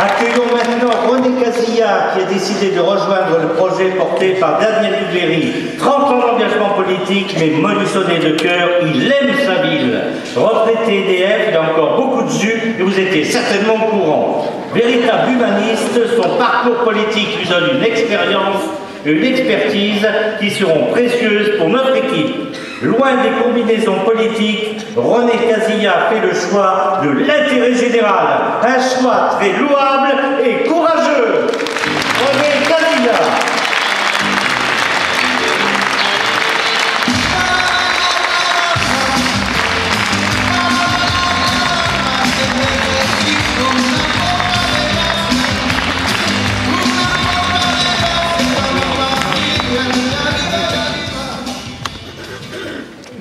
Accueillons maintenant René Casilla qui a décidé de rejoindre le projet porté par Daniel Duguerry. 30 ans d'engagement politique, mais molusonnais de cœur, il aime sa ville. Retraité EDF, il a encore beaucoup de jus et vous étiez certainement au courant. Véritable humaniste, son parcours politique lui donne une expérience, une expertise qui seront précieuses pour notre équipe. Loin des combinaisons politiques, René Casilla fait le choix de l'intérêt général. Un choix très louable et courageux. René Casilla.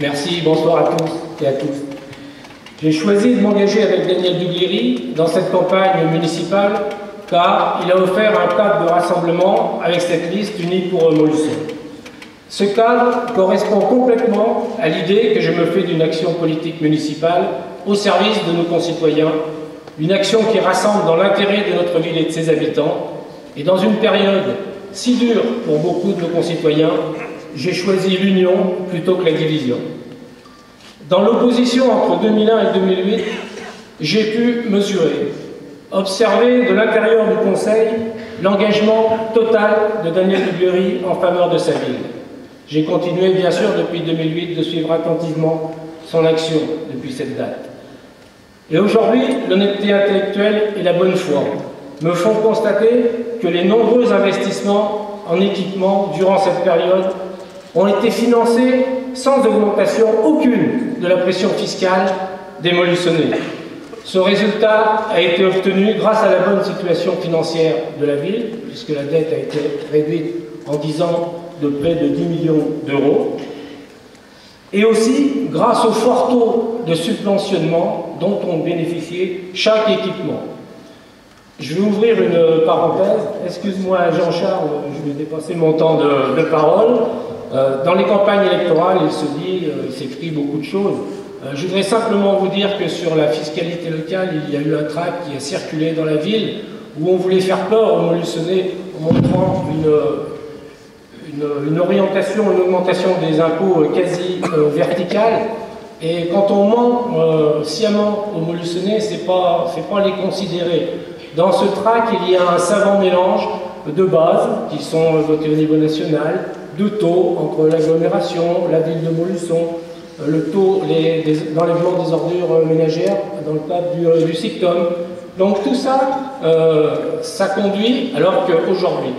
Merci, bonsoir à tous et à tous. J'ai choisi de m'engager avec Daniel Duguerry dans cette campagne municipale car il a offert un cadre de rassemblement avec cette liste unie pour Montluçon. Ce cadre correspond complètement à l'idée que je me fais d'une action politique municipale au service de nos concitoyens, une action qui rassemble dans l'intérêt de notre ville et de ses habitants. Et dans une période si dure pour beaucoup de nos concitoyens, j'ai choisi l'union plutôt que la division. Dans l'opposition entre 2001 et 2008, j'ai pu mesurer, observer de l'intérieur du Conseil l'engagement total de Daniel Duguerry en faveur de sa ville. J'ai continué, bien sûr, depuis 2008, de suivre attentivement son action depuis cette date. Et aujourd'hui, l'honnêteté intellectuelle et la bonne foi me font constater que les nombreux investissements en équipement durant cette période ont été financés sans augmentation aucune de la pression fiscale des Montluçonnais. Ce résultat a été obtenu grâce à la bonne situation financière de la ville, puisque la dette a été réduite en 10 ans de près de 10 millions d'euros, et aussi grâce au fort taux de subventionnement dont ont bénéficié chaque équipement. Je vais ouvrir une parenthèse. Excuse-moi Jean-Charles, je vais dépasser mon temps de parole. Dans les campagnes électorales, il s'écrit beaucoup de choses. Je voudrais simplement vous dire que sur la fiscalité locale, il y a eu un tract qui a circulé dans la ville où on voulait faire peur aux Montluçonnais en montrant une orientation, une augmentation des impôts quasi verticale. Et quand on ment sciemment aux Montluçonnais, c'est pas les considérer. Dans ce tract, il y a un savant mélange de bases qui sont votées au niveau national, de taux entre l'agglomération, la ville de Montluçon, le taux d'enlèvement des ordures ménagères dans le cadre du SICTOM. Donc tout ça, ça conduit, alors qu'aujourd'hui,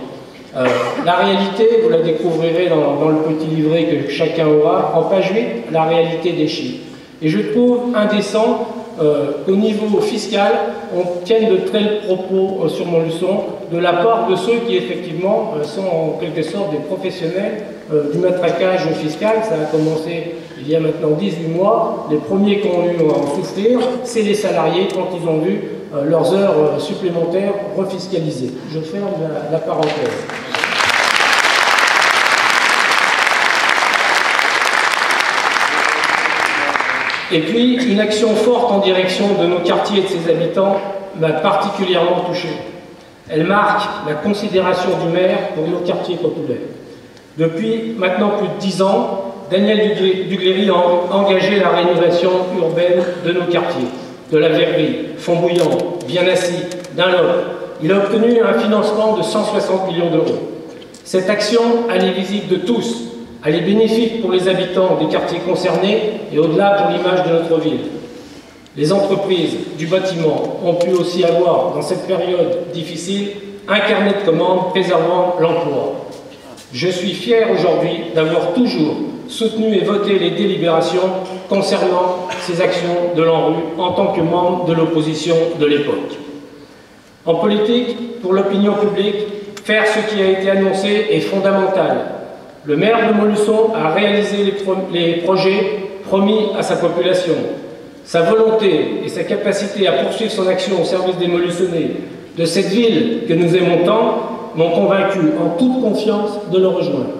la réalité, vous la découvrirez dans le petit livret que chacun aura, en page 8, la réalité des chiffres. Et je trouve indécent qu'au niveau fiscal, on tienne de tels propos sur Montluçon de la part de ceux qui, effectivement, sont en quelque sorte des professionnels du matraquage fiscal. Ça a commencé il y a maintenant 18 mois. Les premiers qui ont eu à en souffrir, c'est les salariés quand ils ont vu leurs heures supplémentaires refiscalisées. Je ferme la parenthèse. Et puis, une action forte en direction de nos quartiers et de ses habitants m'a particulièrement touché. Elle marque la considération du maire pour nos quartiers populaires. Depuis maintenant plus de 10 ans, Daniel Duguerry a engagé la rénovation urbaine de nos quartiers, de la Verrerie, Fontbouillant, Bien-Assis, Dunlop. Il a obtenu un financement de 160 millions d'euros. Cette action, elle est visible de tous. Elle est bénéfique pour les habitants des quartiers concernés et au-delà pour l'image de notre ville. Les entreprises du bâtiment ont pu aussi avoir, dans cette période difficile, un carnet de commandes préservant l'emploi. Je suis fier aujourd'hui d'avoir toujours soutenu et voté les délibérations concernant ces actions de l'ANRU en tant que membre de l'opposition de l'époque. En politique, pour l'opinion publique, faire ce qui a été annoncé est fondamental. Le maire de Montluçon a réalisé les projets promis à sa population. Sa volonté et sa capacité à poursuivre son action au service des Montluçonnais, de cette ville que nous aimons tant, m'ont convaincu en toute confiance de le rejoindre.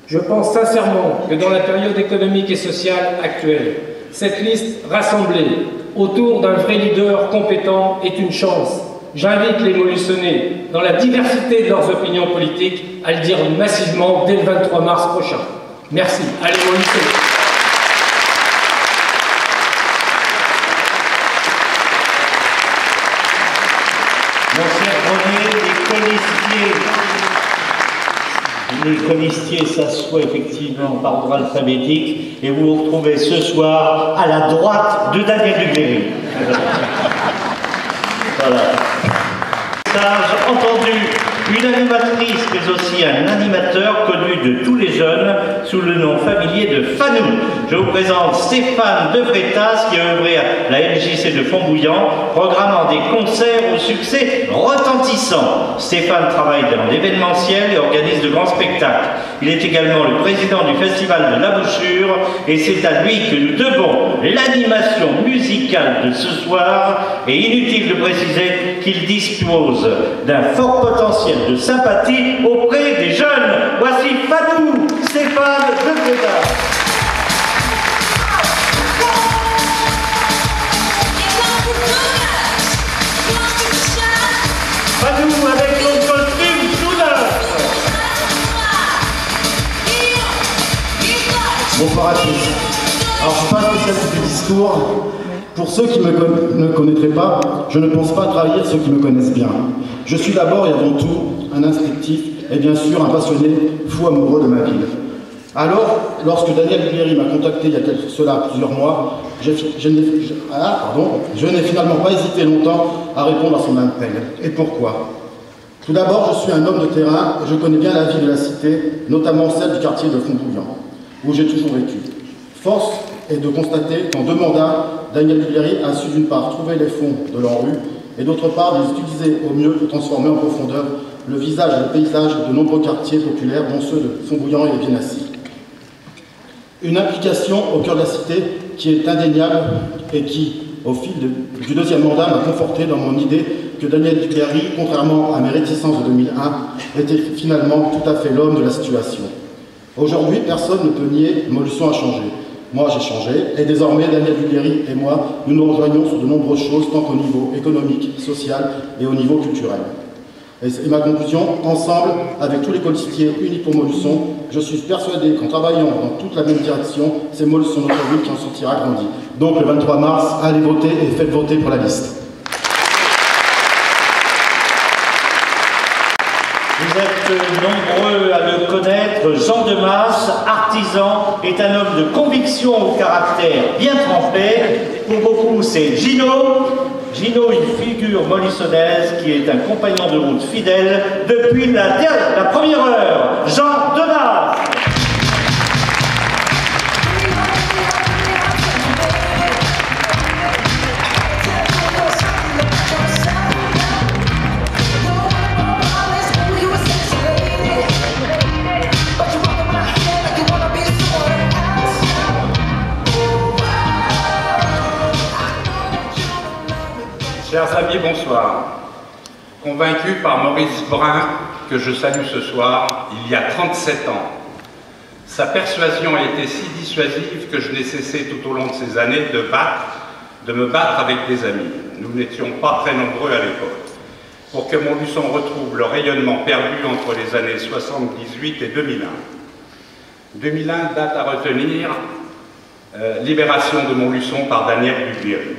Je pense sincèrement que dans la période économique et sociale actuelle, cette liste rassemblée autour d'un vrai leader compétent est une chance. J'invite les Montluçonnais, dans la diversité de leurs opinions politiques, à le dire massivement dès le 23 mars prochain. Merci. Allez, Montluçonnais. Mon cher René, les colistiers s'assoient effectivement par ordre alphabétique et vous vous retrouvez ce soir à la droite de Daniel Duguerry. Voilà. Message entendu, une animatrice mais aussi un animateur connu de tous les jeunes sous le nom familier de Fanou. Je vous présente Stéphane De Freitas qui a œuvré à la MJC de Fontbouillant, programmant des concerts au succès retentissant. Stéphane travaille dans l'événementiel et organise de grands spectacles. Il est également le président du Festival de la Bouchure et c'est à lui que nous devons l'animation musicale de ce soir et inutile de préciser qu'il dispose d'un fort potentiel de sympathie auprès des jeunes. Voici Fanou, Stéphane De Freitas. Fanou avec son costume tout neuf. Bonsoir à tous. Alors je ne suis pas spécialiste du discours. Pour ceux qui ne connaîtraient pas, je ne pense pas trahir ceux qui me connaissent bien. Je suis d'abord et avant tout un instinctif et bien sûr un passionné fou amoureux de ma ville. Alors, lorsque Daniel Duguerry m'a contacté il y a plusieurs mois, je n'ai finalement pas hésité longtemps à répondre à son appel. Et pourquoi? Tout d'abord, je suis un homme de terrain et je connais bien la vie de la cité, notamment celle du quartier de Fontbouillant, où j'ai toujours vécu. Force est de constater qu'en 2 mandats, Daniel Duguerry a su d'une part trouver les fonds de l'ANRU et d'autre part les utiliser au mieux pour transformer en profondeur le visage et le paysage de nombreux quartiers populaires, dont ceux de Fontbouillant et Viennassy. Une implication au cœur de la cité qui est indéniable et qui, au fil du 2e mandat, m'a conforté dans mon idée que Daniel Duguerry, contrairement à mes réticences de 2001, était finalement tout à fait l'homme de la situation. Aujourd'hui, personne ne peut nier que Montluçon a changé. Moi, j'ai changé, et désormais, Daniel Duguerry et moi, nous nous rejoignons sur de nombreuses choses, tant qu'au niveau économique, social et au niveau culturel. Et ma conclusion, ensemble, avec tous les colistiers unis pour Montluçon, je suis persuadé qu'en travaillant dans toute la même direction, c'est Montluçon, notre ville, qui en sortira grandi. Donc, le 23 mars, allez voter et faites voter pour la liste. Vous êtes nombreux à le connaître, Jean Demas, artisan, est un homme de conviction au caractère bien trempé. Pour beaucoup, c'est Gino. Gino, une figure montluçonnaise qui est un compagnon de route fidèle depuis la première heure. Jean Demas. Chers amis, bonsoir. Convaincu par Maurice Brun, que je salue ce soir, il y a 37 ans. Sa persuasion a été si dissuasive que je n'ai cessé tout au long de ces années de me battre avec des amis. Nous n'étions pas très nombreux à l'époque. Pour que Montluçon retrouve le rayonnement perdu entre les années 78 et 2001. 2001, date à retenir, libération de Montluçon par Daniel Duguerry.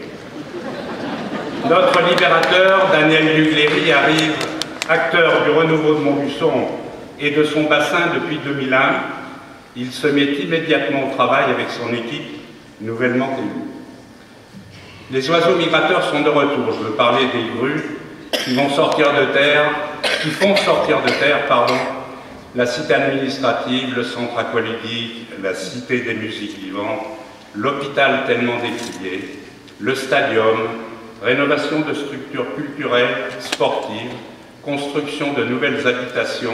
Notre libérateur, Daniel Duguerry, arrive acteur du renouveau de Montluçon et de son bassin depuis 2001. Il se met immédiatement au travail avec son équipe nouvellement élue. Les oiseaux migrateurs sont de retour. Je veux parler des grues qui font sortir de terre, la cité administrative, le centre aqualudique, la cité des musiques vivantes, l'hôpital tellement décrié, le stadium, rénovation de structures culturelles, sportives, construction de nouvelles habitations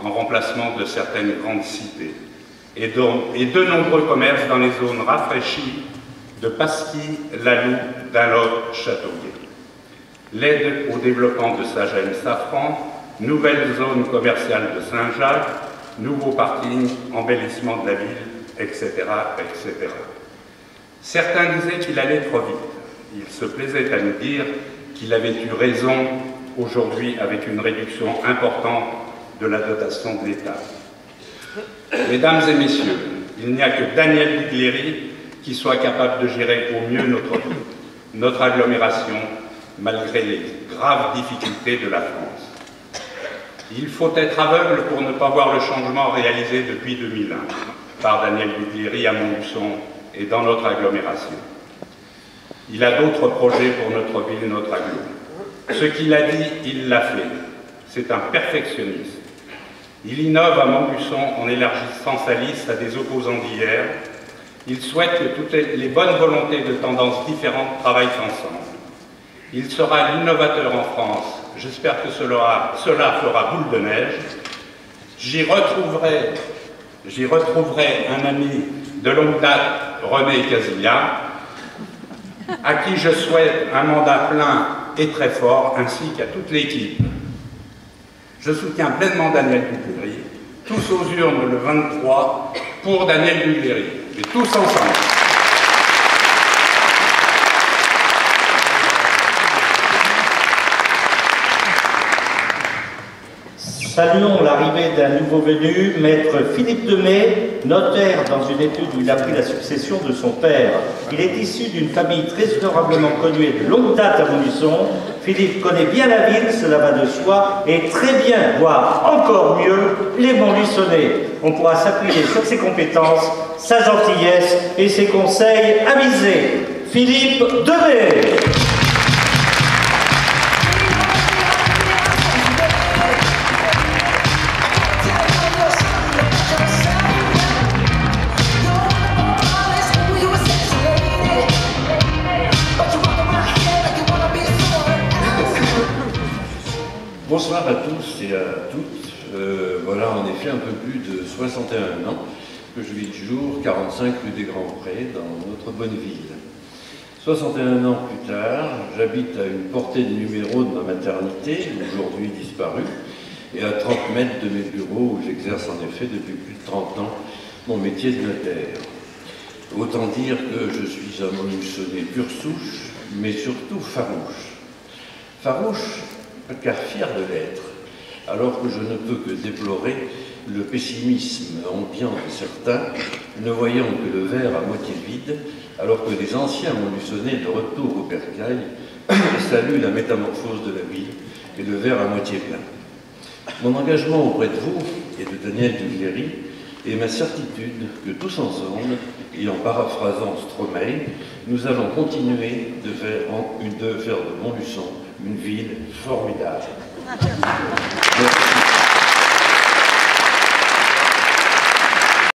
en remplacement de certaines grandes cités, et de nombreux commerces dans les zones rafraîchies de Pasquis, Laloux, Dunlop, Châteauguay. L'aide au développement de Sagène, Safran, nouvelle zone commerciale de Saint-Jacques, nouveaux parkings, embellissement de la ville, etc., etc. Certains disaient qu'il allait trop vite. Il se plaisait à nous dire qu'il avait eu raison aujourd'hui avec une réduction importante de la dotation de l'État. Mesdames et messieurs, il n'y a que Daniel Bigleri qui soit capable de gérer au mieux notre agglomération, malgré les graves difficultés de la France. Il faut être aveugle pour ne pas voir le changement réalisé depuis 2001 par Daniel Bigleri à Montluçon et dans notre agglomération. Il a d'autres projets pour notre ville, notre aglo. Ce qu'il a dit, il l'a fait. C'est un perfectionniste. Il innove à Montluçon en élargissant sa liste à des opposants d'hier. Il souhaite que toutes les bonnes volontés de tendances différentes travaillent ensemble. Il sera l'innovateur en France. J'espère que cela fera boule de neige. J'y retrouverai un ami de longue date, René Casilla, à qui je souhaite un mandat plein et très fort, ainsi qu'à toute l'équipe. Je soutiens pleinement Daniel Bigleri, tous aux urnes le 23 pour Daniel Bigleri, et tous ensemble. Saluons l'arrivée d'un nouveau venu, maître Philippe Demey, notaire dans une étude où il a pris la succession de son père. Il est issu d'une famille très honorablement connue et de longue date à Montluçon. Philippe connaît bien la ville, cela va de soi, et très bien, voire encore mieux, les Montluçonnais. On pourra s'appuyer sur ses compétences, sa gentillesse et ses conseils avisés. Philippe Demey. Bonsoir à tous et à toutes. Voilà en effet un peu plus de 61 ans que je vis le jour, 45 rue des Grands Prés, dans notre bonne ville. 61 ans plus tard, j'habite à une portée de numéro de ma maternité, aujourd'hui disparue, et à 30 mètres de mes bureaux où j'exerce en effet depuis plus de 30 ans mon métier de notaire. Autant dire que je suis un Montluçonnais pure souche, mais surtout farouche. Farouche, car fier de l'être, alors que je ne peux que déplorer le pessimisme ambiant de certains, ne voyant que le verre à moitié vide, alors que les anciens Montluçonnais de retour au bercail saluent la métamorphose de la ville et le verre à moitié plein. Mon engagement auprès de vous et de Daniel Bigleri est ma certitude que tous ensemble, et en paraphrasant Stromae, nous allons continuer de faire de Montluçon une ville formidable.